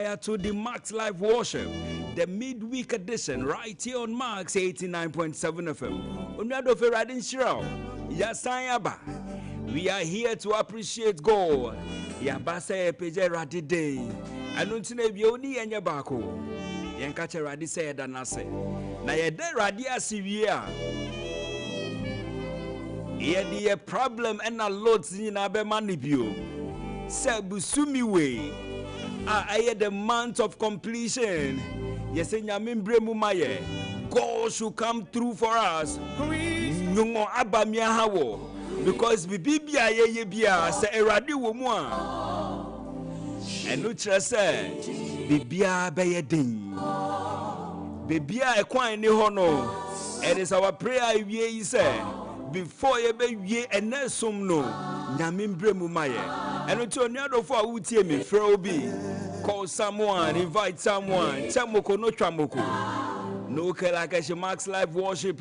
To the Max Live Worship, the midweek edition, right here on Max 89.7 FM. Unado Ferradin Shiro, Yasayaba. We are here to appreciate God. Yabasa Peje Radide. Anuntine Bioni and Yabako. Yankacha Radi said Danase. Na Yede Radia Sivia. Yedi a problem and a lot in Abe Manibio. Sebusumi way. I had the month of completion. Yes, God should come through for us. Because Bibia Yebia say Eradi Womwa. And Nutra said, Bibia Bayadin. Bibia Equine Hono. It is our prayer, ye say, before ye be ye and Nesum no, Yamimbre Mumaye. And until another for who tell me, Frobi, call someone, invite someone, Chamoko no Chamoko. No Kalakashi Max Live Worship.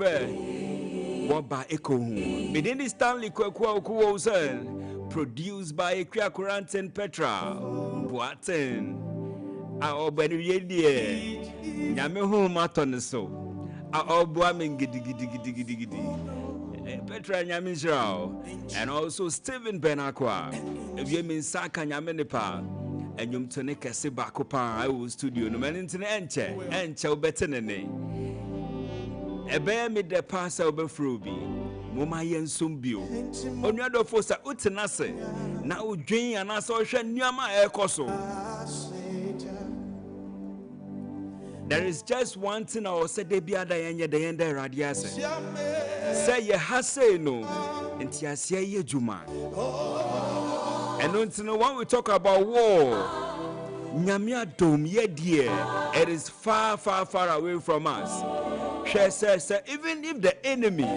What by Echo? Within the Stanley Kwekwa produced by Ekia Kurant and Petra. Boaten. Our Benny Yamehu Maton so. Our Boaming Giddy. Petra Nyamizrao, and also Stephen Benakwa. If you mean Saka Nyamenipa, and you Toneka Sibakopa, I will studio no man into the Enche, Bettenene. A bear made the pass over Fruby, Momayan Sumbio. On your other force at Utanase, now Jane and I saw Nyama Air Coso. There is just one thing I will say, Debia Diana, the end of Radias. Say ye hase no, and Tiasia ye Juma. And until when we talk about war, Nyamia Dome ye dear, it is far, far, far away from us. She says, even if the enemy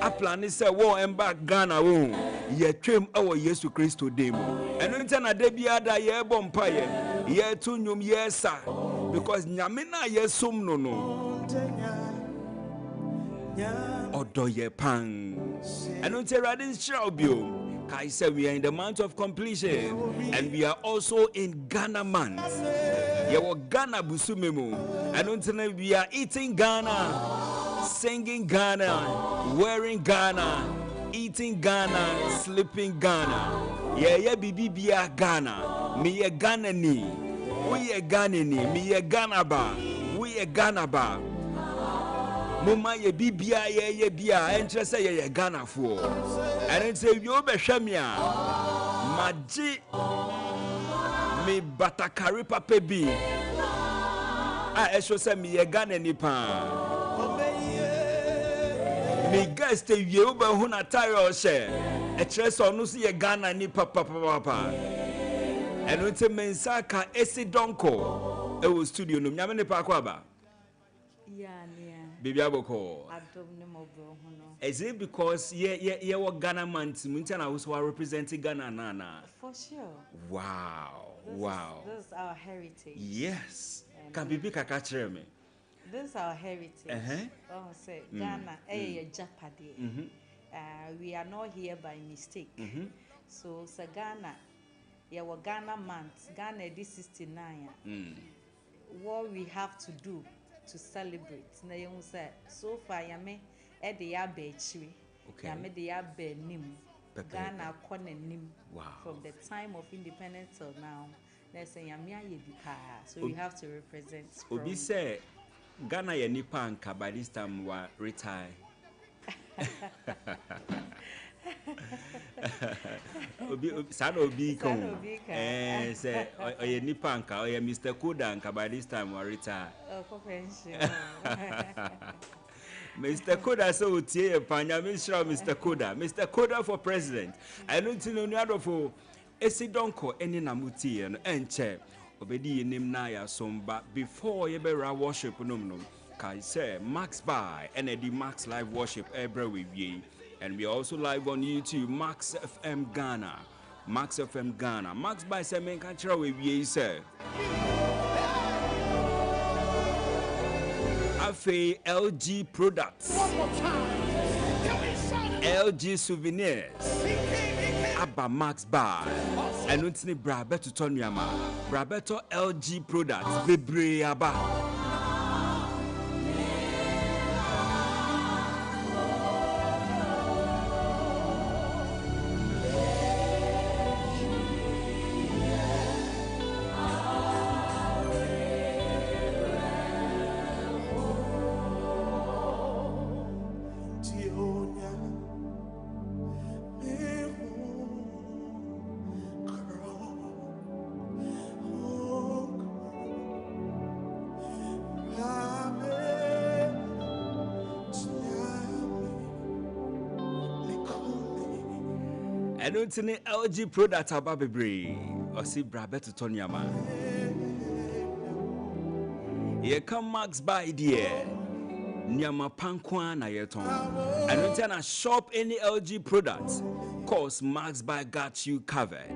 a plan is a war and back Ghana won, ye trim our Yesu Christo demo. And until a debia da ye bompire, ye tunyum ye sa, because Nyamina ye sum no. Odoye Pang. And until Radin Shelbio, Kai said we are in the month of completion, and we are also in Ghana month. Yawa Ghana Busumemu. And until we are eating Ghana, singing Ghana, wearing Ghana, eating Ghana, sleeping Ghana. Yeah, Bibia Ghana. Me ye Ghana ni. We ye Ghana ni. Me ye Ghana ba. We ye Ghana ba. Mama ye bibia ye bia interest ye Ghana for. And it say you be shamia. Maji me batakari pape bi. Esho say me ye Ghana ni pa. Me guest ye ube huna tire she. Etres onu si ye Ghana ni papa. And it say mensaka esi donko. E wo studio no nyame ni pa kwa ba. Baby Aboko. Is it because ye were Ghana months? Muntiana also are representing Ghana Nana. For sure. Wow. This is our heritage. Yes. Can be big catch me. This is our heritage. Oh, say Ghana, Japade. We are not here by mistake. So Ghana, were Ghana months. Ghana this 69. What we have to do to celebrate. Na you say so far yame e de ya be chiri. Yame de ya be nim. Ghana kone nim. From the time of independence till now. They say yame aye bi pa. So we have to represent. Obi say Ghana ye nipa anka by this time wa retire. Obi kon. Say oye nipa anka oye Mr. Koda anka by this time wa retire. Mr. Koda so utie panya Mr. Koda. Mr. Koda for president. I don't know for Esidonko eni namuti no enche. Obedi nim na ya somba before ye be ra worship num kai say Max by and the Max Live Worship every week. And we are also live on YouTube, Max FM Ghana. Max FM Ghana. Max by Semen Kanchra we say. Afe LG Products. LG Souvenirs. Abba Max Bar. And it's ni Brabeto Tonyama. Brabeto LG products. Bebre Abba. I don't see LG product about baby or see Brabeto Tonyama. Here come Max by dear Nyama Pankwa na yeton. I don't see a shop any LG products. Cause Max by got you covered.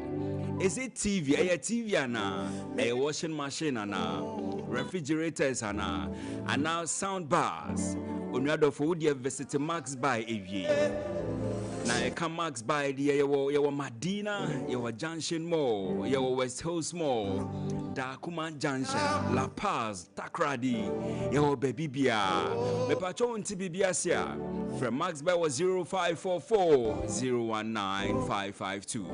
Is it TV? A TV ana, a washing machine ana, refrigerators ana, and now sound bars. On your food you visit Max by AV. Now you come Max by the your Medina, your Junction Mall, your West Hills Mall, Dakuman Junction, La Paz, Takrady, your baby Bia. Me patron Tibiasia from Max by was 0544 019 552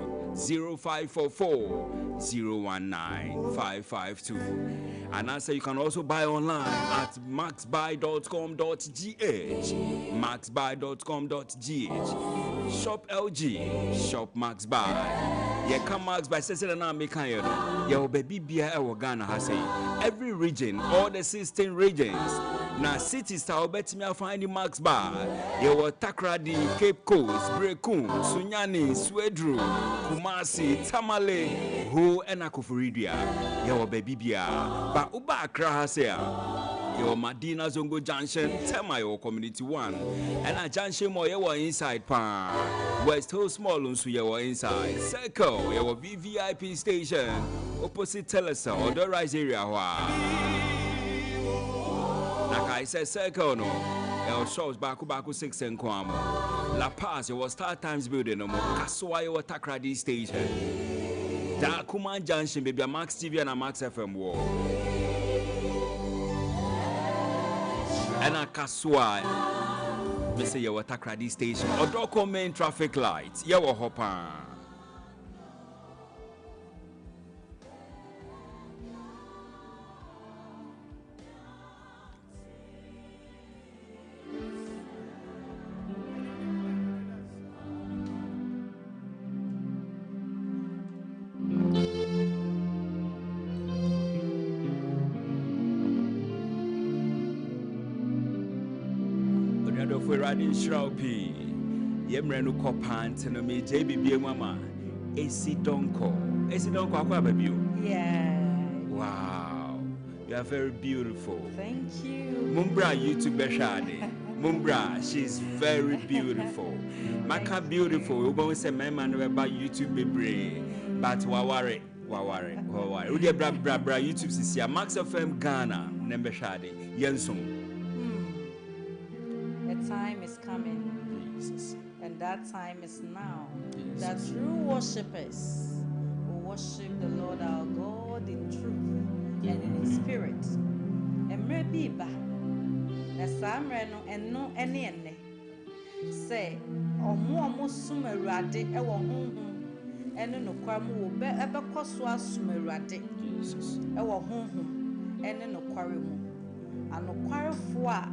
0544 019 552. And also you can also buy online at maxbuy.com.gh maxbuy.com.gh. Shop LG, shop Max Buy. Yeah, come Max Buy. Say na make kind. Yeah, baby beer e Ghana has say. Every region, all the 16 regions. Na cities ta obet me find Max Buy. Yeah, Takrady, Cape Coast, Brekun, Sunyani, Swedru, Kumasi, Tamale, Ho and Akufuridia. Yeah, baby beer. Ba Uba Accra has say. Your Medina Zongo Junction, Temayo Community 1. And a Junction more you inside Pan. West Hills Mall you inside. Circle, your VVIP station. Opposite Telesa or the Rise area. Like I said, Circle no. Your shows Baku 6 and Kwamo. La Paz, your Star Times building no more. Kaswa your Takrady station. Dakuman Junction, baby, Max TV and a Max FM war. And a Kaswa, me say your Takrady station or Doko main traffic lights. Your hopper. Riding Shroupi, Yemrenu Copant, and me JBB Mama, AC Donko, baby. Yeah. Wow, you are very beautiful. Thank you. Mumbra YouTube Beshade. Mumbra, she's very beautiful. Maka beautiful. We're going to say, my man, about YouTube baby, but Waware. Udia bra YouTube Sisia Max FM Ghana, Nembeshade, Yensum. Time is coming, Jesus. And that time is now. Jesus. That true worshippers will worship the Lord our God in truth and in spirit. And maybe ba na samre no eno ene say omo sum awurade e wo honhom ene no kwam wo be ebekoso asum awurade Jesus e wo honhom ene no kware mu anokwarefo a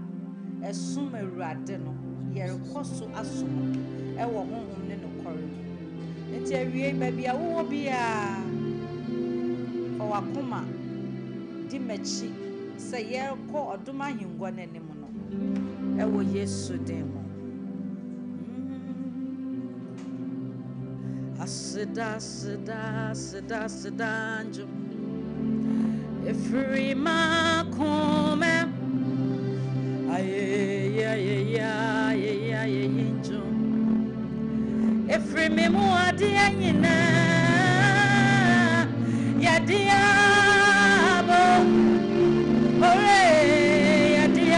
esum awurade no yerekoso asum e wo honhom ne no kware nti awie babia wo bia for wakoma di mechi say yereko oduma hingwa nanim no e wo Yesu dem asida anjo every makome aye injo every memo adia nyina ya diabo ore ya diabo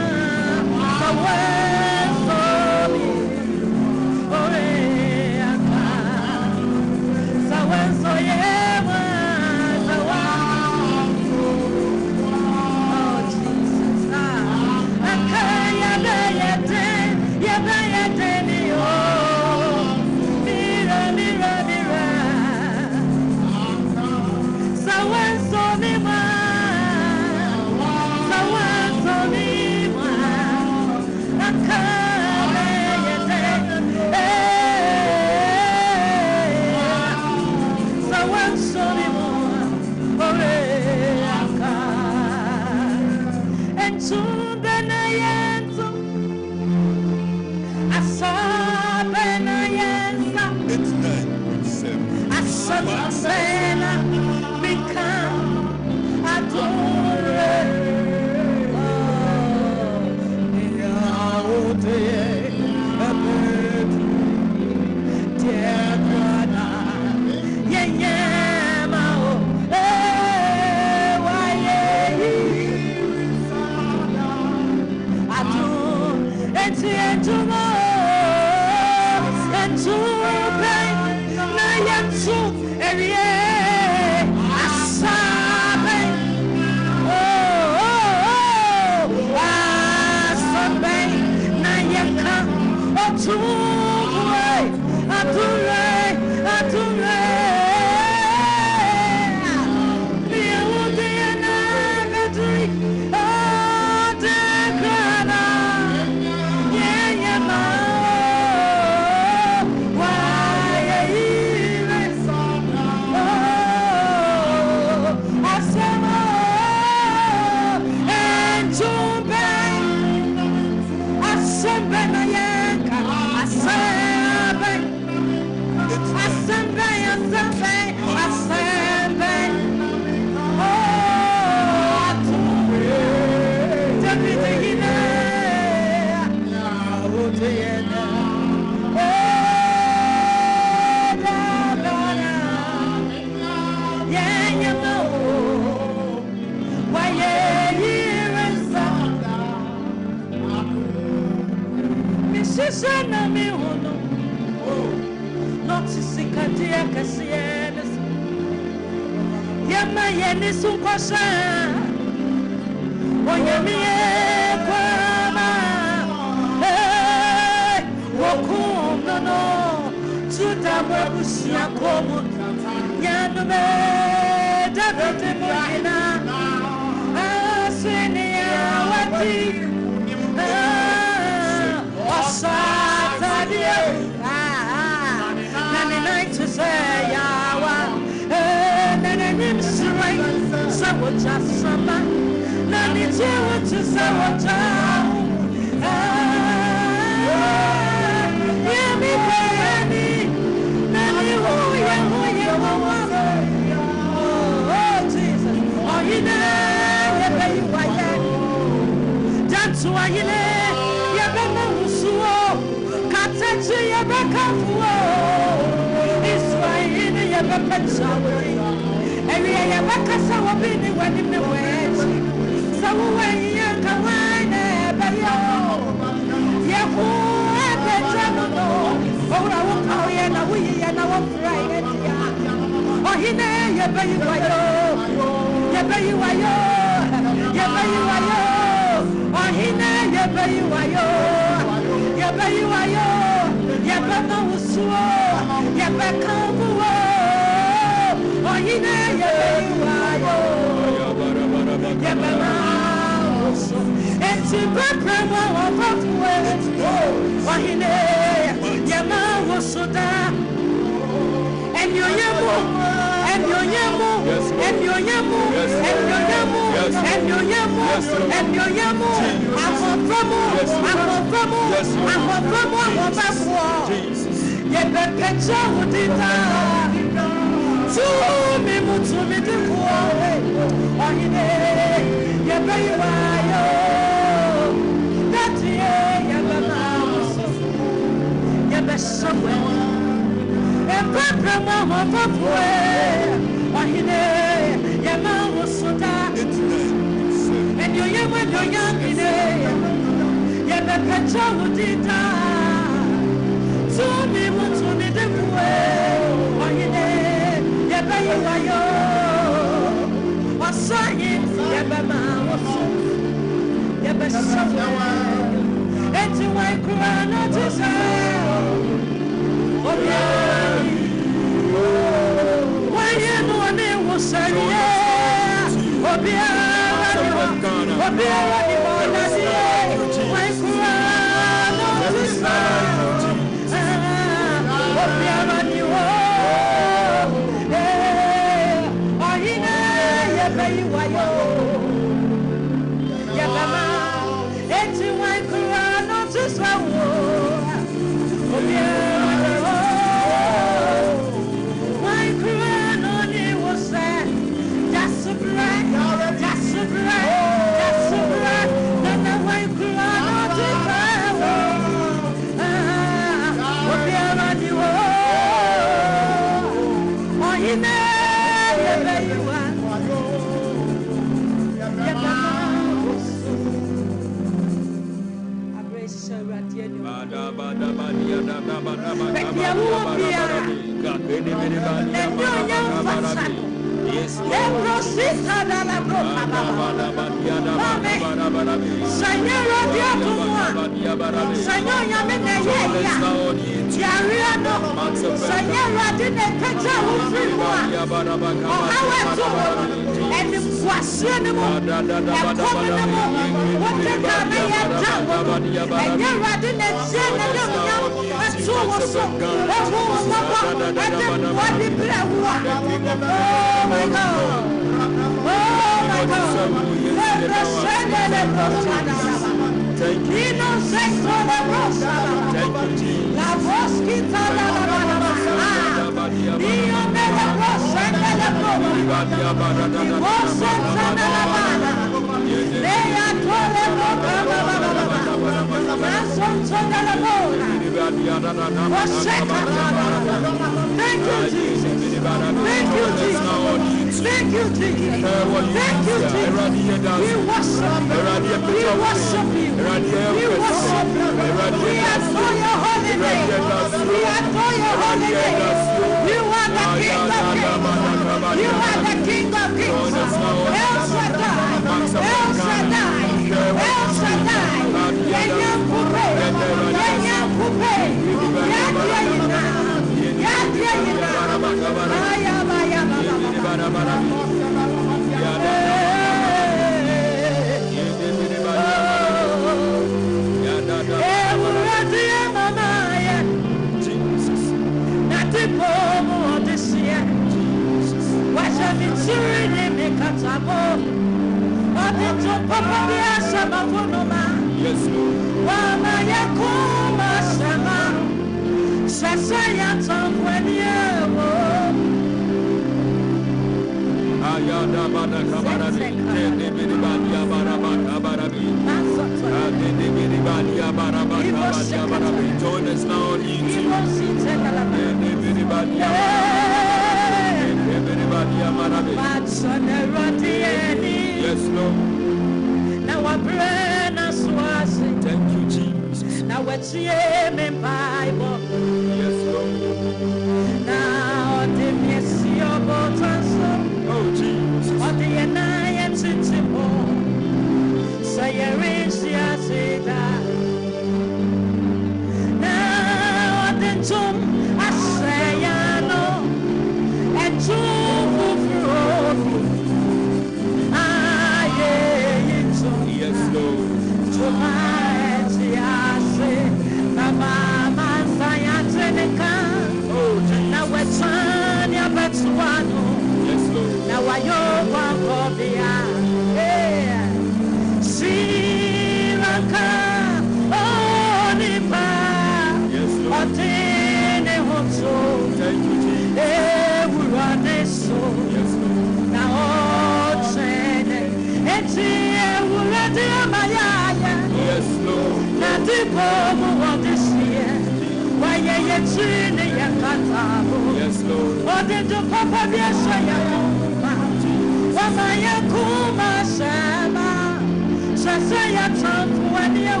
Shasaya Trump when you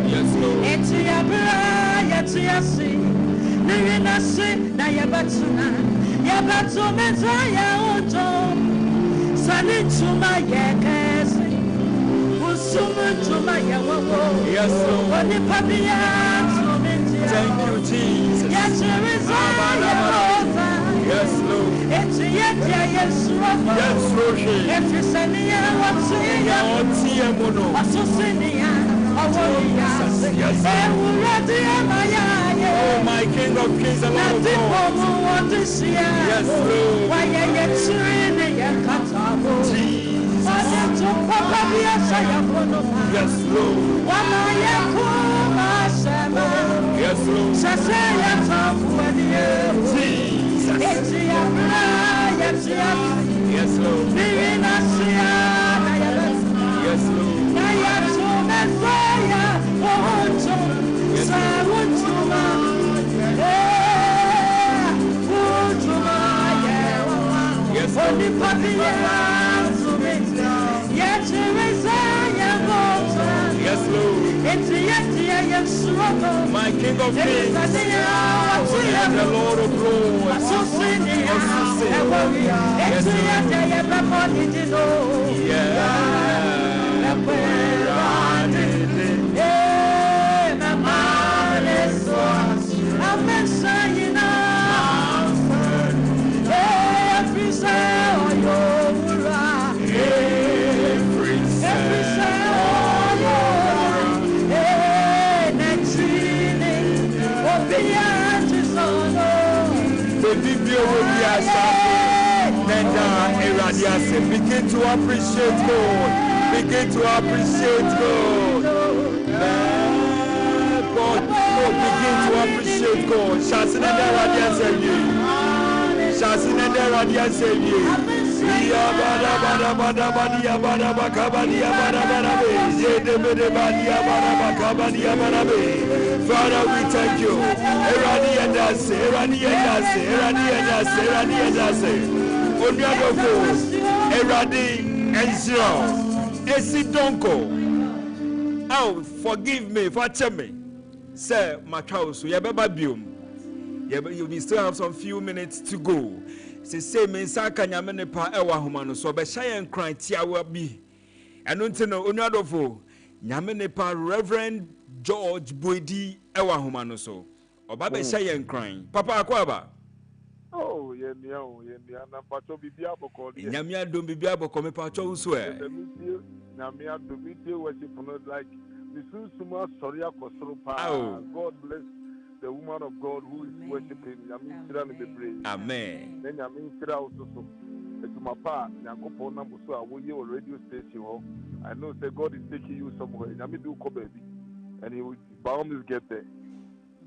Yes, Lord. Etiabra Yetiasi Nirinasi Nayabatuna Yabatumezaya Oto Sanituma Yakasi Usumutuma Yawo. Yes, Lord. What the Papia Thank you, Jesus. Yes, Yes, Lord. It's yet, yes, Yes, Lord. if you send me what's in your Associnia, Oh, my King of Kings and Lord of Lords. Yes, Lord. Why are you training your catabo? Jesus. Yes, Lord. Yes, Lord. Jesus. Yes, Lord. Yes, Lord. Yes, Lord. My King of Kings and the Lord of Lords. Begin to appreciate God. Begin to appreciate God. God, begin to appreciate God. Shasina Radia Savior. Shasina Radia Savior. Father, we thank you. Erani oh, forgive me, for me. Sir, my house, you still have some few minutes to go. Say me saka nyamene pa ewa humano so be shy cry tia will be. And untino unyadofo nyamene pa Reverend George Boidi ewa humano so. Oba be shy crying. Papa akwaba. Oh, yeah, na pacho bibia boko. Nyamia do bibia boko me pacho uswe. Nyamia do bibia worship like the suma soria kosropa. God bless the woman of God who is worshiping. Amen. Then also so. Etumapa nyakopo na muso awoye o radio station. I know say God is taking you somewhere. Nyami do ko baby, and he will bound to get there.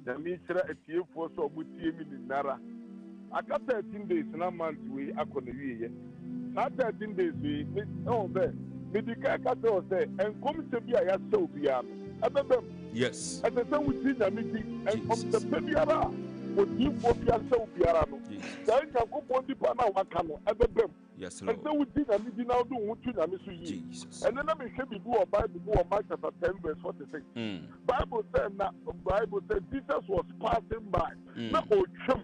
Nyami tira etie for so obutie mi nara. Aka 13 days na month we akona wiye. Na 13 days we oh there. Medika ka say enkom se bia ya se obia. Abebem. Yes. And the same with Nyamiti and from the Pediara would you for yourself Piano. Then you go on the Pana Wakano at the Bem. Yes, and so we did a meeting now do what you Jesus. And then I may say before Bible Mark chapter 10 verse 46. Bible said Jesus was passing by. Not old chum.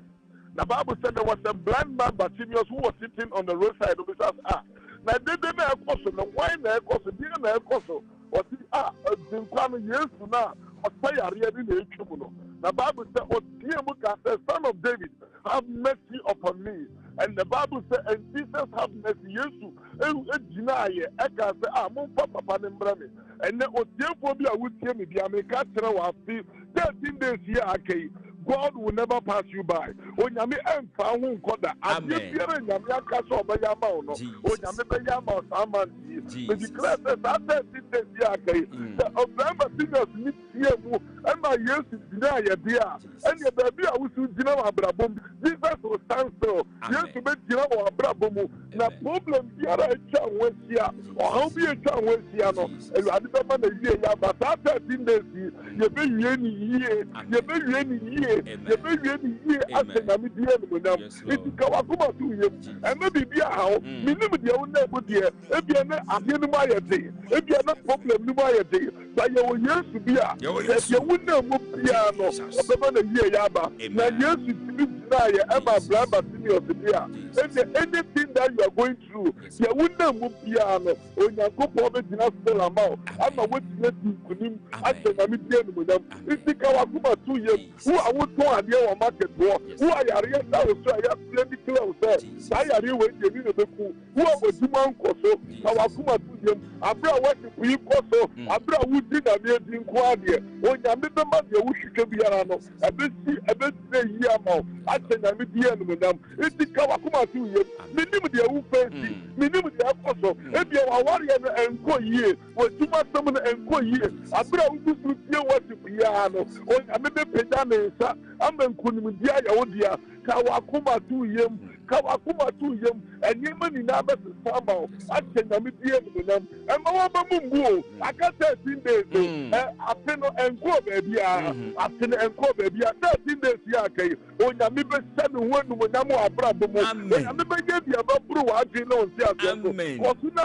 The Bible said there was a blind man Bartimaeus who was sitting on the roadside of his house. Now they didn't have question, the wine there cost, didn't have question. Or the Kwame years to now, or say I really need to. The Bible said, "O the son of David, have mercy upon me." And the Bible said, "And Jesus have mercy." Jesus, deny it. I can say, "I'm on Papa Panembrami." And then, "O therefore be I would hear me be a make a 13 days here, okay." God will never pass you by. When you and found who called that, I'm hearing Yamia Castle by Yamao. When you Yamao, Saman, the declare that 13 days here, okay. The Obama singers meet here ɛma yesu gyina yɛde a ɛnea baabi a wosu gyina wɔ abrabɔ mu jesus will stand still yesu bɛgyina wɔ abrabɔ mu na problem biara atwa ho ahyia ɔhaw bi atwa ho ahyia no awurade bɛma na wie yɛ aba saa 13 days yi yɛbɛwie ne yie yɛbɛwie ne yie yɛbɛwie ne yie asɛ nyame die animuonyam nti ka wakoma to yam ɛmɛ biribi ahaw menim deɛ wo na mu deɛ ebia ne adeɛ no mu ayɛ den ebia ne problem no mu ayɛ den ba yɛwɔ yesu bi a deɛ wo na mu biara no ɔbɛma na wie yɛ aba na yesu tumi gyina yɛ ɛma abraham basinius bi a anything that you are going through deɛ wo na mu biara no onyankopɔn bɛgyina still ama wo ama wogyina di nkonim ahyɛ nyame die animuonyam nti ka wakoma to yam wo a wotɔn adeɛ wɔ market hɔ wo a yareɛ da wo so a yɛafrɛ bi kyerɛ wo sɛ saa yareɛ wɔ deɛ ni na bɛku wo a wɔdwuma nkɔ so ka wakoma to yam aberɛ a wɔhyepo yi kɔ so aberɛ a wodi nyame adi nko adeɛ onyame bɛma deɛ wohwehwɛ biara no ɛbɛgyina yie ama wo ahyɛ nyame die animuonyam nti ka wakoma to yam menim deɛ wofɛ nti menim deɛ ɛkɔ so ebia wawareɛ no ɛnkɔ yie wɔdwuma sɛm no ɛnkɔ yie aberɛ a wogu so tie wɔhyepo biara no onyame bɛpagya ne nsa ama nkonimdi ayɛ wo dea ka wakoma to yam ka wakoma to yam ɛnneɛma nyinaa bɛsesa ama wo ahyɛ nyame die animuonyam ɛma wɔbɛmu mbu o aka 13 days afe no ɛnkɔɔ baabiara afe no ɛnkɔɔ baabiara 13 days yɛ aka yi onyame bɛhyɛ ne ho animuonyam wɔ abrabɔ mu onyame bɛyɛ bi abɛboro w'adwene ne wo nte aseɛ so kɔso na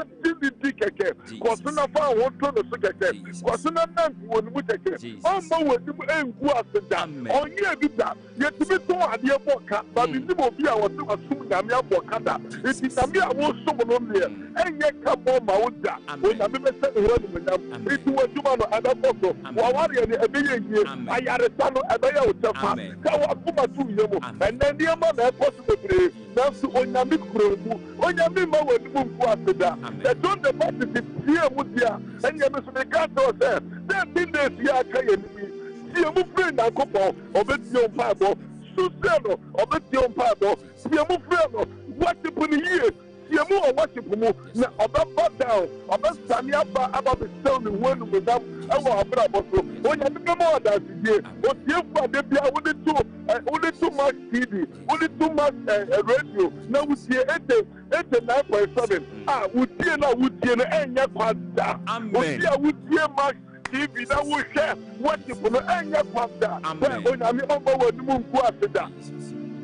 di kɛkɛ kɔso na fa wo to no so kɛkɛ kɔso na nanko wɔ ne mu kɛkɛ ɔmma w'anim ɛngu ase da ɔnyɛ bi da yɛtumi tɔn adeɛ bɔ ka ba menim obi a wɔse wasom nyame abɔ ka da nti nyame a wosom no deɛ ɛnyɛ ka bɔ ma wo da onyame bɛhyɛ ne ho animuonyam nti w'adwuma no ɛbɛkɔ so wɔawareɛ no ɛbɛyɛ yie ayaresa no ɛbɛyɛ wo kyɛfa ka wakoma to yɛ mu ɛnɛ nneɛma na ɛkɔ so bebree nanso onyame kuro mu onyame ma w'anim nku ase da ɛdɔn the positive tie mu deɛ ɛnyɛ me so meka kyerɛ sɛ 13 days yɛ aka yɛ nimi tie mu firi nyankopɔn ɔbɛtie wo mpaebɔ susɛ no ɔbɛtie wo mpaebɔ tie mu firi no worship no yie tie mu wɔ worship mu na ɔbɛba down ɔbɛsane aba bɛsɛw ne ho animuonyam ɛwɔ abrabɔ so onyame bɛma ɔdansedie otiefo ade bia wode to max tv wode to max radio na wotie 89.7 a wotie na wotie no ɛnyɛ kwada wotie a wotie max TV na wohwɛ worship no ɛnyɛ kwada sɛ onyame ɔma w'anim nku ase da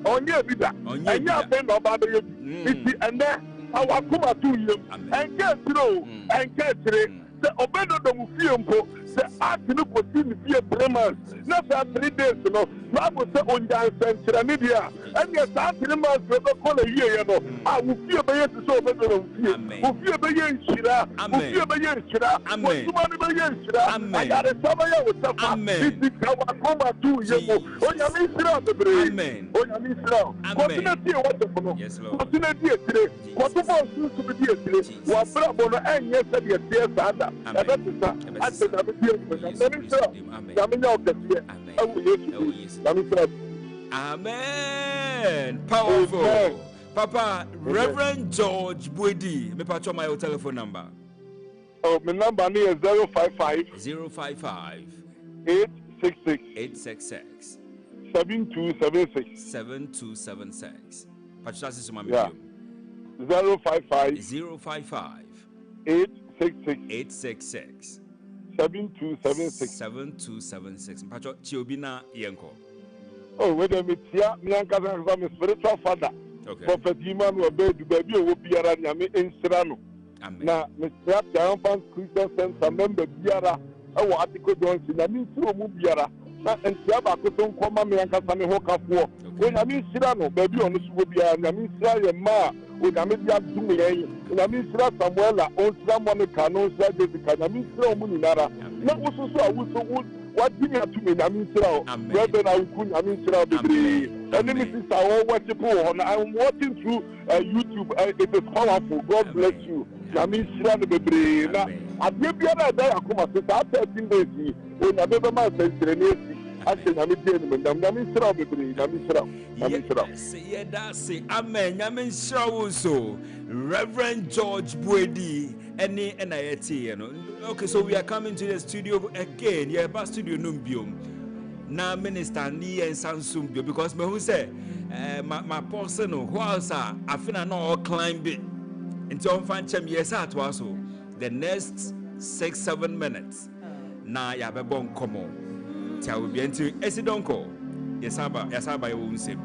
ɔnyɛ bi da ɛnyɛ afei na ɔba bɛyɛ bi nti ɛnɛ awakoma to yam ɛnkɛ akyire o ɛnkɛ akyire sɛ ɔbɛdɔdɔ mu fie mpo sɛ ate no kɔsi ne fie 3 months na saa 3 days no bible sɛ onyansɛnkyerɛne deɛ a ɛneɛ saa 3 months bɛkɔ na yieɛ no a wo fie bɛyɛ te sɛ ɔbɛdɔdɔ wo fie wo fie bɛyɛ nhyira wo fie bɛyɛ nhyira wɔsuma no bɛyɛ nhyira ayaresa bɛyɛ wo sɛfa nti ka wakoma to yɛ mu onyame nhyira bebree onyame nhyira kɔso na tie wɔgyefo no kɔso na di etire kɔso bɔ nsusu bi di etire wɔabrabɔ no ɛnyɛ sɛdeɛ teɛ saa da ɛbɛte sa akyɛ nyame die animuonyam nyame nhyira nyame nya wo kɛseɛ ɛwɔ yesu nyame nhyira. Amen. Powerful. Amen. Papa, amen. Reverend George Buedi, me patch my telephone number. Oh, my number is 055 866 7276. Patch that is my medium. 055 866 7276. Patch Chiobina Yenko. Oh, whether me tia me ankasa my spiritual father. Okay. Prophet Iman will be wo biara nyame ensira no. Na me tia Triumphant Christian Center member biara e wo article don si na me nsiro mu biara na entia ba ko so nkoma me ankasa me ho kafo. Wo nyame nsira no ba bi ono so wo biara nyame nsira ye ma o nyame dia dum ye nyame nsira Samuela o nsira Monica no nsira Jessica nyame nsira o mu ninara na wo so so a wo so what do you have to mean? I mean, whether I could, I mean, I'm watching through YouTube. It is powerful. God bless you. I mean, I give you another day. I come after 13 days. When I never mind, ase nyame die no nyame nsira bebre nyame nsira yeah, that's it. Amen. Nyame nsira wo so. Reverend George Buedi any NIT, you know. Okay, so we are coming to the studio again. Yeah, but studio numbium. Now minister ni and Samsung because me who say my person who else I feel I know all climb it until find chem yes at also the next 6-7 minutes na ya be bon komo tia we be enti esidonko yesaba you won say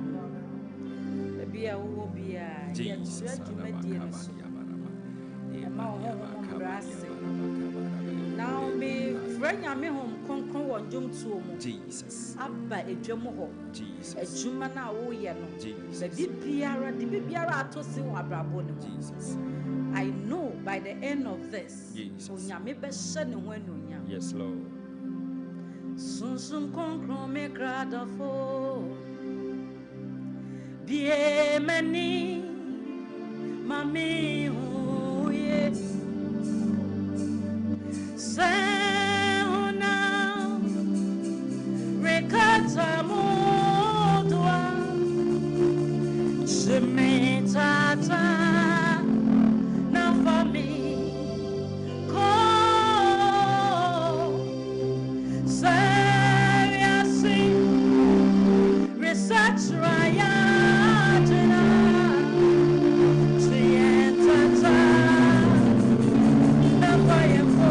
bia wo bia ya dwuma die no so ma ho brase now me frenya me hom konkon wo ndwom tuo mu Jesus abba edwom ho Jesus edwuma na wo ye no Jesus be biara atosi wo abrabo ne Jesus I know by the end of this onyame be hye ne ho anunya yes Lord sunsun konkron me gradafo die mani mami hu ye Sehuna rekata modwa Shemitata na fami ko Seriasi research rayatena Trientata na fayempo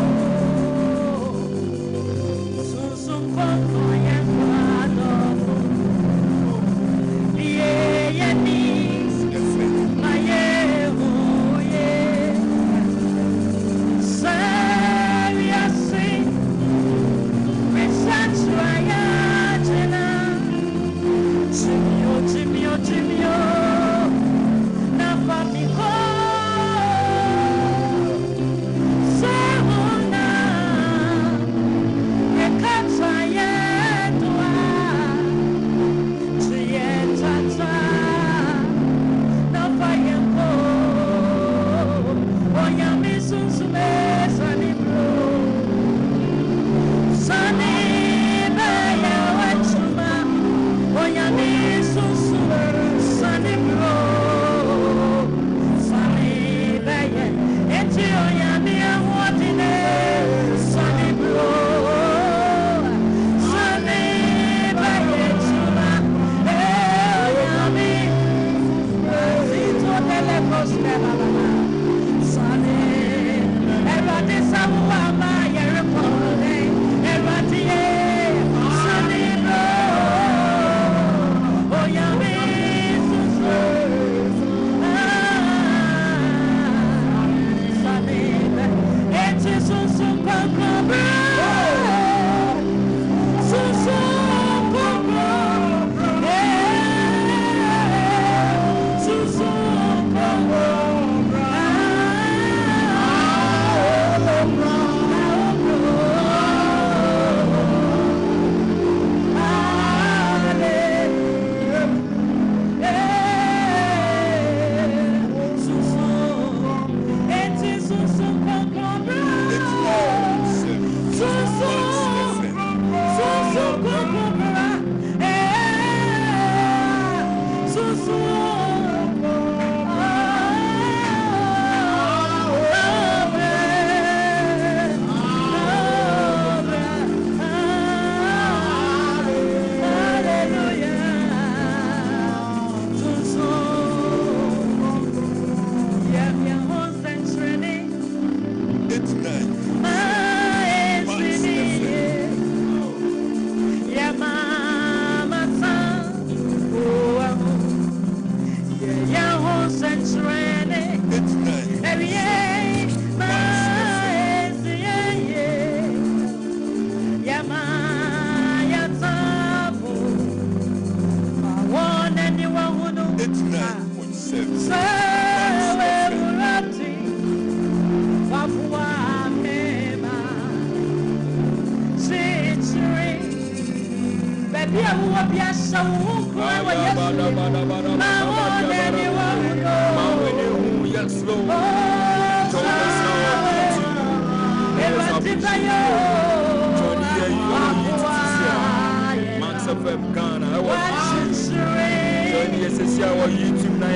FM Ghana. I was join the SSC our YouTube na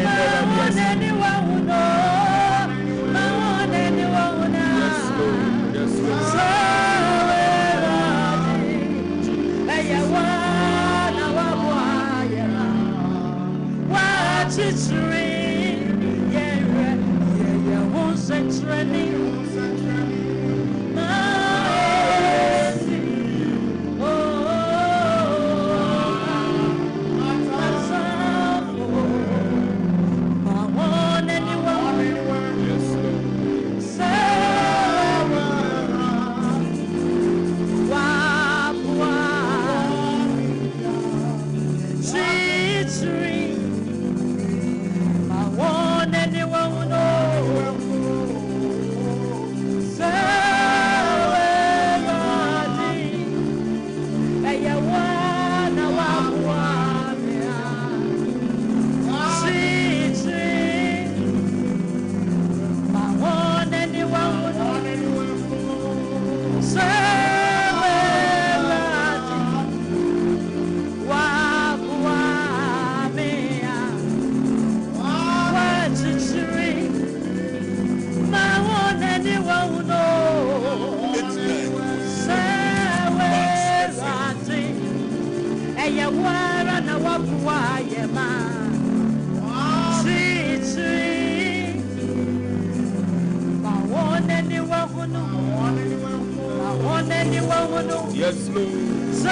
Yes, Lord. Yes,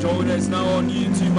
Join us now on YouTube.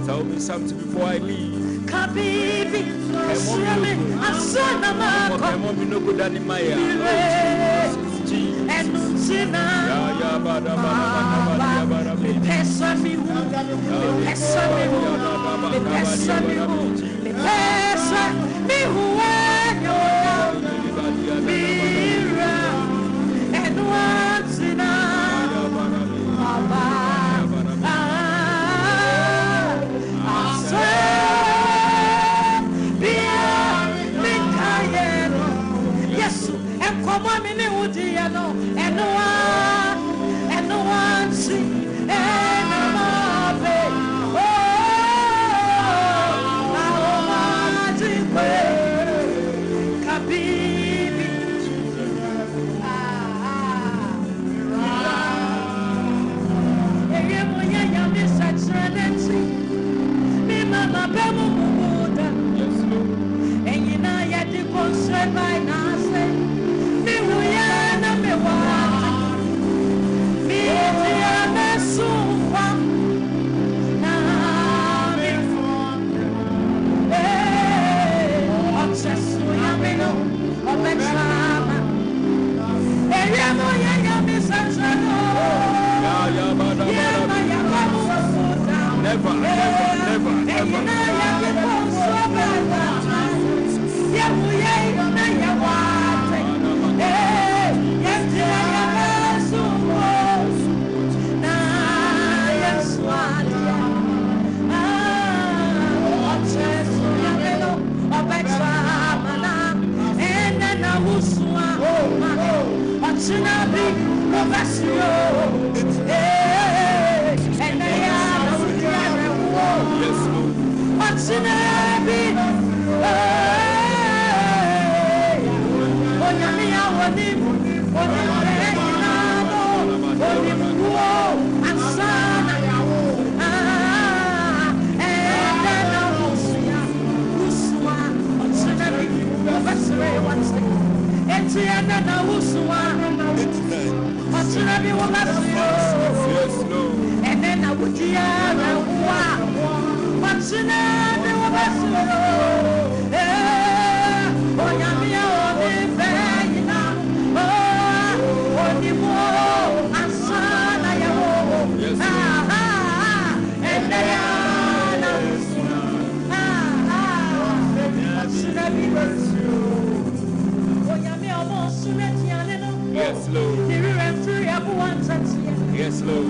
Tell me something before I leave. Kabibi, Asana Bemu never, never, never. And then I would hear what's in Yes, Lord. Yes, Lord. Yes, Lord. Yes, Lord. Yes, Lord. Yes, Lord.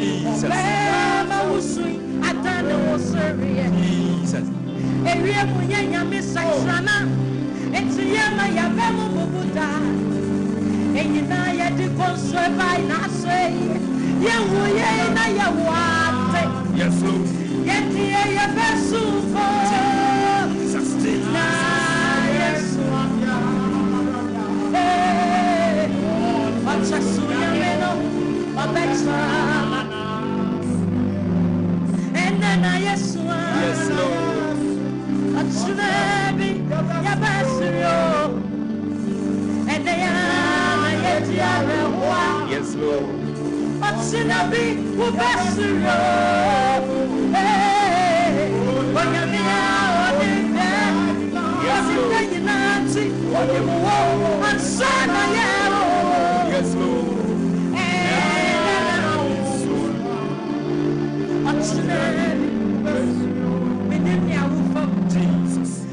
Jesus.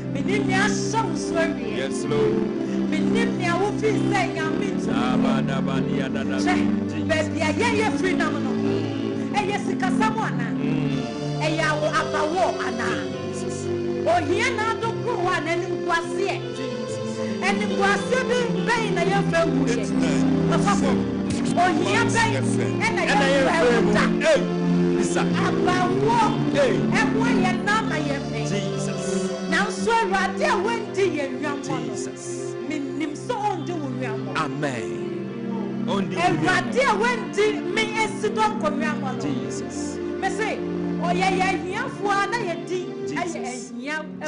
Yes, Lord. Amen.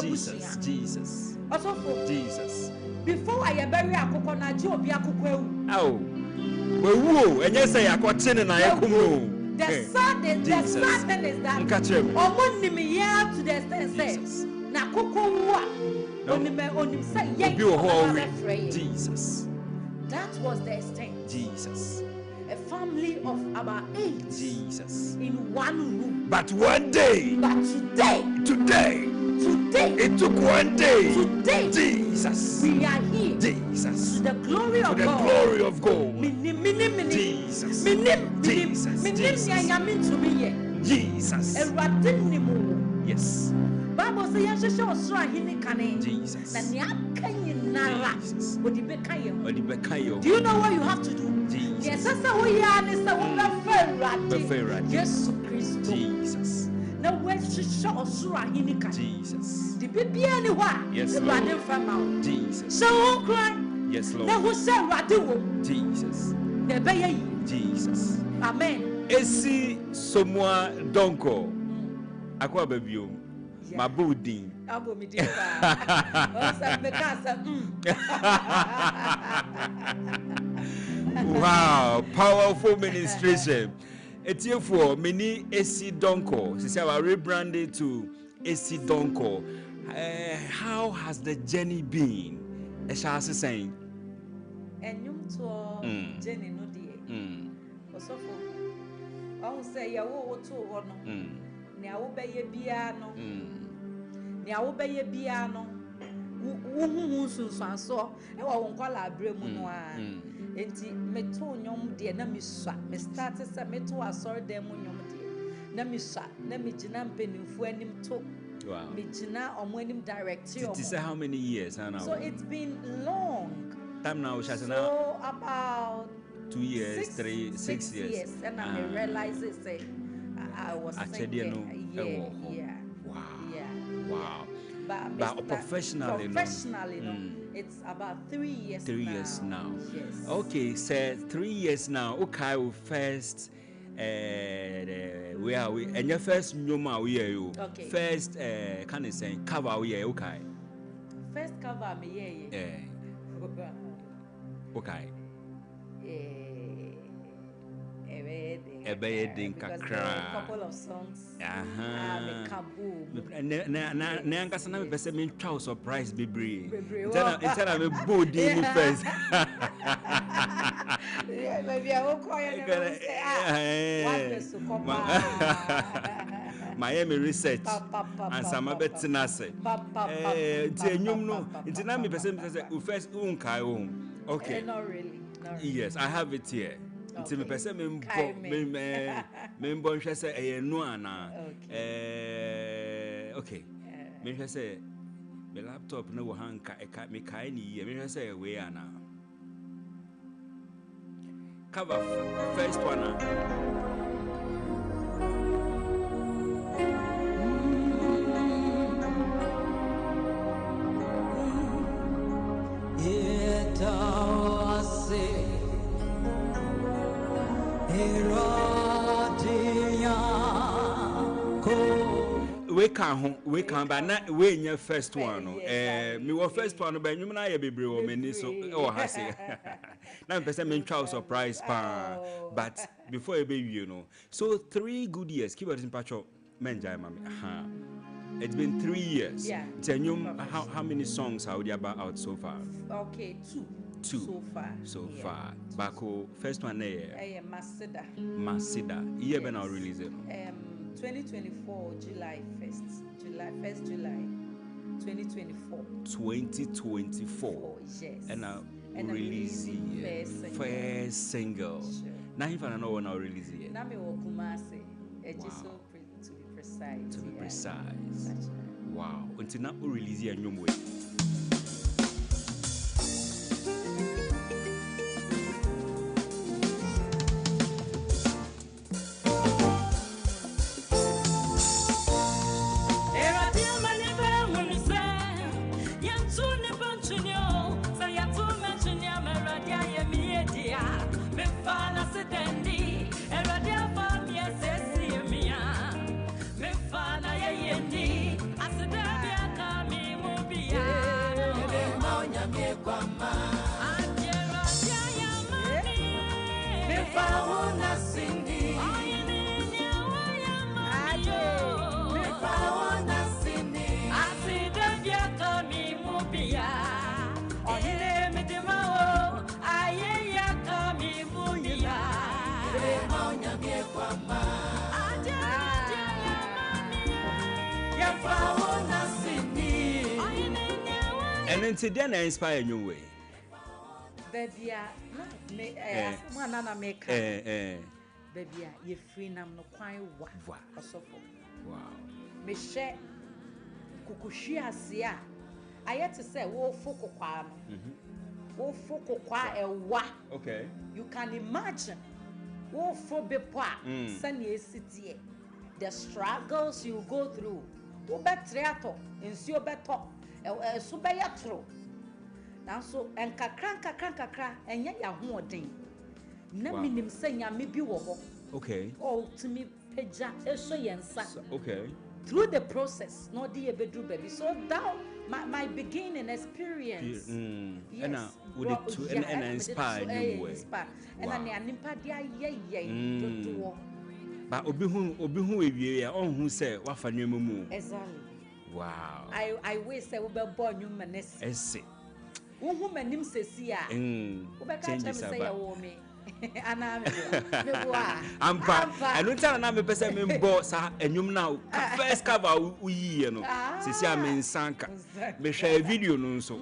Jesus. Jesus. Jesus. Before I bury a coconut, you'll be a cocoa. Oh, well, and yes, I got 10 and I come. The sad thing is that to the extent say, na cocoa, only say, Jesus. That was the extent. Jesus. A family of about 8 Jesus in one room. But one day. But today. It took one day. Today. Jesus. We are here. Jesus. To the glory of God. To the glory of God. Jesus. Jesus. Yes. Bible says Jesus. Do you know what you have to do? Jesus. Yes, Jesus. Now where Jesus. The baby yes, Lord. Jesus. So cry. Yes, Lord. Now who said Jesus. Jesus. Amen. Esi somwa donko. Akwa babio. Mabudin. Wow, powerful ministration. It's here for many AC Donko. She said, I rebranded to AC Donko. How has the journey been? Eshasi saying. And you to Jenny no dear. Also for ɔhu sɛ yɛwo wo to hɔ no nea wobɛyɛ biara no nea wobɛyɛ biara no wohuhu nsunsuansoɔ ɛwɔ wo nkɔla aberɛ mu no a enti meto nnwom deɛ na mesua me start sɛ meto asɔredan mu nnwom deɛ na mesua na megyina mpanimfoɔ anim to megyina ɔmo anim directly ɔmo. Say how many years now? So it's been long. Time now, so about 2 years, 6 years. And I realized it. I was thinking, yeah. Wow. Yeah. Wow. Yeah. But professionally, it's about 3 years. 3 years now. Yes. Okay, so 3 years now. Okay, we first. Where are we? And your first Nyoma, we are you. Okay. First, can I say cover? We are okay. First cover, me yeah. Okay. A couple of songs. Nankasana me pese me twa surprise bebre. Instead me body in first. Yeah, maybe I will call you. Miami research and some betina say. Nyum no. Intina me pese me say first unkai home. Okay. Not really. Yes, I have it here. Until me pese me hwe say no ana. Okay. Me hwe say me laptop no wo hanka me kai ni ye me hwe say we ana. Cover first one. We can but not we your first one. Me was first one but you na ye bebre o me ni so o ha se. Na person me twa surprise pa but before you be you know. So 3 good years keep it in patcho menjai mami. It's been 3 years. Yeah. Tell you how many songs have you about out so far? Okay, 2 so far. Bako first one there. Masida. Year when I release it. 2024 July 2024. 2024. Yes. And I release first single. Sure. Now if I know when I release it. Now me wo Kumasi. Just so to be precise. To be precise. Wow. Until now we release it in your way. And then today I inspire you way. Baby, baby, you free nam no quite wow. Me share kukushia sia. I had to say, wo foko kwa. Wo foko kwa ewa. Okay. You can imagine. Wo fo bepa sani city. The struggles you go through. Wo betreato, insuo beto. So be yatro. Now so enkakra enye ya ho odin. Na minim senya me bi wo ho. Okay. Oh, to me peja eso yensa. Okay. Through the process, no di ebedru baby. So down my beginning experience. Yes. And would it to and inspire you way. And animpa dia ye do. But obi hu ewie ya on hu say wa fa nwemu mu. Exactly. Wow. I wish say we be born you manes. Ese. Who manim sesi a. We be catch me say ya wo me. Ampa. And no time na me pese me mbo sa enwum na first cover uyi no. Sisi a me nsanka. Me hwe video no nso.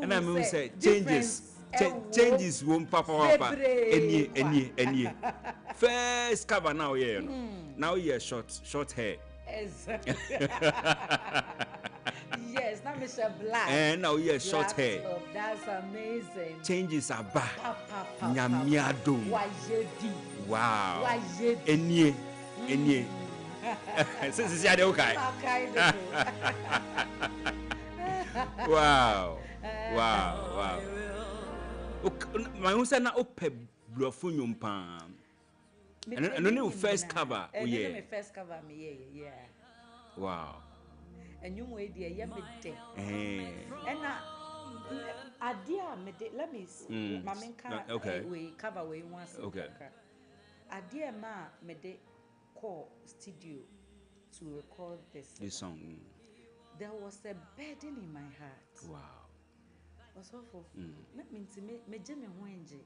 And I mean say changes won't papa. Any. First cover now yeah no. Now yeah short hair. Exactly. Yes, now Mr. Black. And now yeah short hair. That's amazing. Changes are back. Nyamiado. Wajedi. Wow. Wajedi. Enye. Since it's the okay. Wow. My own son na ope blofo nyum pam. And no first cover. Oh yeah. My first cover me yeah. Wow. And you way there yeah me de. And adia me de let me see. My main okay. We cover we once. Okay. Adia ma me de call studio to record this song. There was a burden in my heart. Wow. Was awful. Let me see me Jimmy Wenji.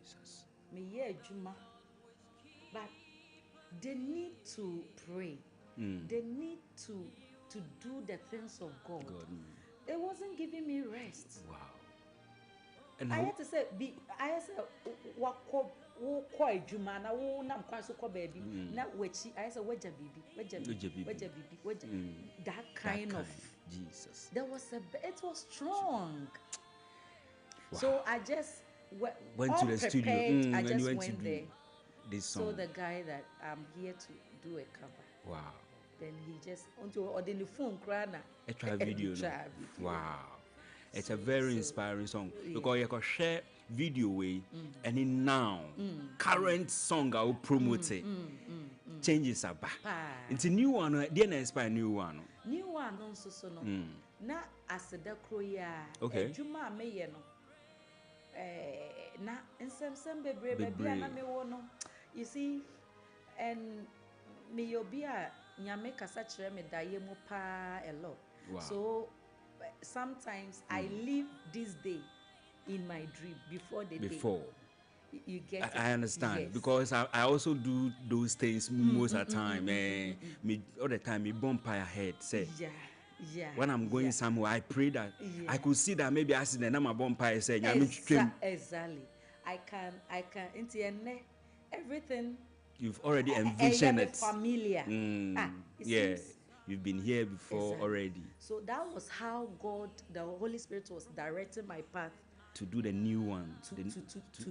Jesus. Me yeah Juma. But they need to pray. They need to do the things of God. It wasn't giving me rest. Wow. And I had to say, what quite Juma na wo nam kwa so baby. Na wechi I said weja baby. That kind of Jesus. There was it was strong. Wow. So I just went to the studio. I just went there. This song. So the guy that I'm here to do a cover. Wow. Then he just or the phone crana. A try video. Wow. It's a very inspiring song because you can share video way and in now current song I will promote it. Changes are back. It's a new one. Then inspire new one. New one also so no. Na as a kroya. Okay. Juma me ye no. Na nsem bebre na me wo no. You see, and me obia nyame kasa kire me daye mu pa a lot. Wow. So sometimes I live this day in my dream before the day. You get I understand. Yes. Because I also do those things most of the time. Me all the time me bump my head say. Yeah. When I'm going somewhere, I pray that I could see that maybe accident. I'm a bumpire say. Exactly. I can. Everything. You've already envisioned it. Familiar. You've been here before already. So that was how God, the Holy Spirit, was directing my path to do the new one,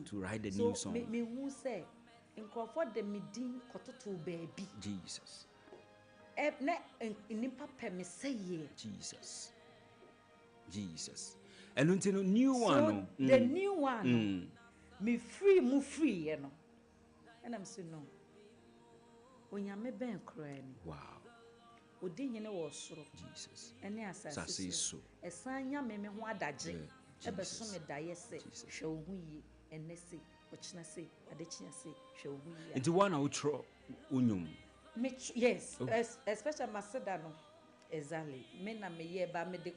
to write the new song. Me who say, in comfort the midin kototo baby. Jesus. Jesus. And until the new one. The new one. Me free, you know. And I'm saying no. When you me ben crying. Wow. Odi hene wo soro. Jesus. Ene asase so. Esanya me ho adaje. Ebe so me daye se. Hwe wo hu yi ene se. Ochina se, adechina se, hwe wo hu yi. Into one outro unyum. Yes, especially Masada no. Exactly. Me na me ye ba me de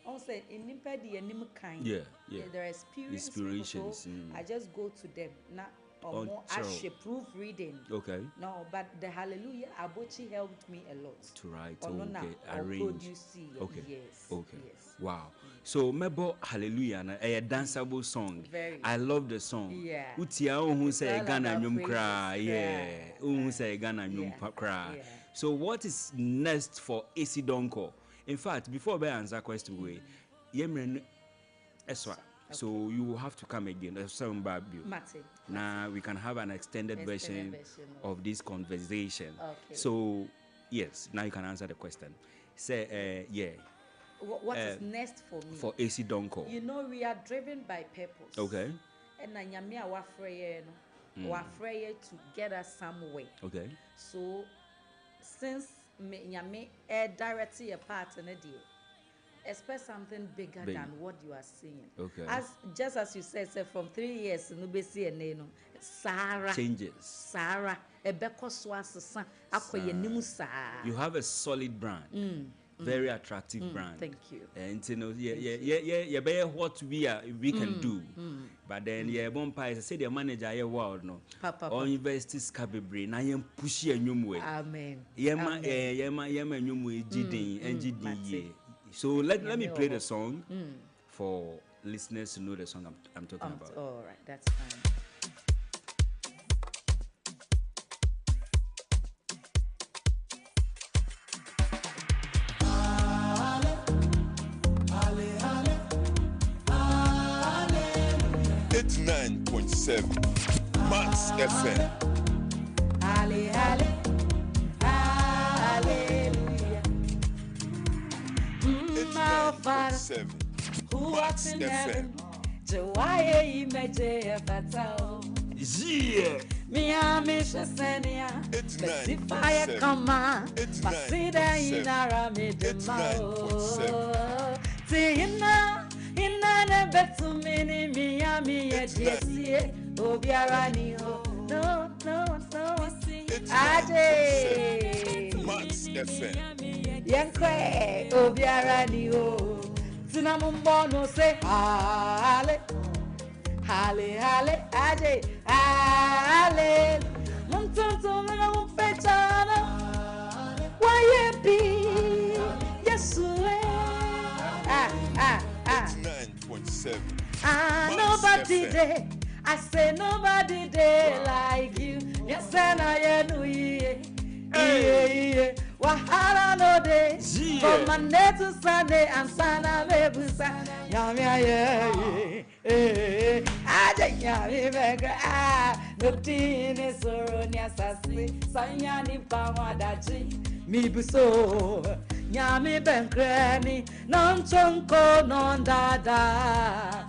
on say in impedi enim kind. Yeah. There are inspirations. So I just go to them. Na more actually proof reading. Okay. No, but the Hallelujah Abochi helped me a lot. To write, arrange. Okay. Yes. Okay. Yes. Wow. So mebo Hallelujah na a danceable song. Very. I love the song. Yeah. Utia who say Ghana nyum kra. Yeah. Who say Ghana nyum kra. So what is next for AC Donko? In fact, before I answer question way, Yemen Eswa. Okay. So you will have to come again. Now we can have an extended version of this conversation. Okay. So yes, now you can answer the question. Say what is next for me? For AC Donko. You know we are driven by purpose. Okay. And nyame a wafreye no. Wafreye to get us somewhere. Okay. So since nyame direct your part in a day. Expect something bigger than what you are seeing. Okay. Just as you said, from 3 years, no be see no. Sarah changes. Sarah, ebeko swasesa akoye nimu sa. You have a solid brand. very attractive brand. Thank you. And you know, yeah, be what we can do. But then yeah, Bompa is say the manager yeah world no. Papa. Or universities cababre na yem push a new way. Amen. Yema new way GD. So let me play the song for listeners to know the song I'm talking about. All right, that's fine. Max FM. Hallelujah. My Father, who walks in heaven, Joy image fatao. Yeah. Miami Shasenia, if I come on, Pasida in Aramidemao. Tina, in a bet to many Miami, yes, Obiarani, no, Ade, Max FM. Yankwe, Obiarani, Tinamumbono say, Hale, Ade, Hale, Montanto, Petana, why be, yes, 9.7. Nobody there. I say nobody there like you. Yes, and I know you. Wahala no day. From Monday to Sunday and Sana Mebusa. Yamia, I just yammy beggar. No teen is Soronia Sassy. Sayani Pamadaji. Me buso. Yami Bencrani. Non chonko, non dada.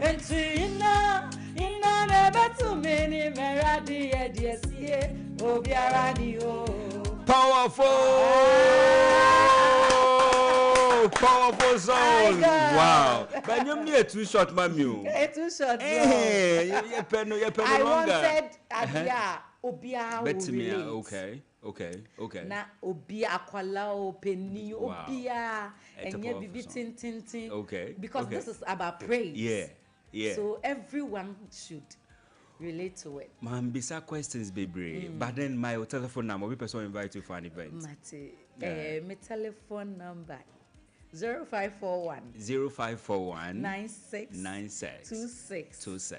And Tina, never too many Meradi, yes, Obiaradio. Powerful song. Wow. But you me too short, mammy. Too short. Hey, you pen I longer. wanted Abia, Obia. Bet me, okay. Na Obia Aqualao, Penny, Obia, and yet be tin. Okay. Because this is about praise. Yeah. So everyone should relate to it. Man, bisa questions, baby. But then my telephone number, we person invite you for an event. Mate, my telephone number 0541 0541 96 26 26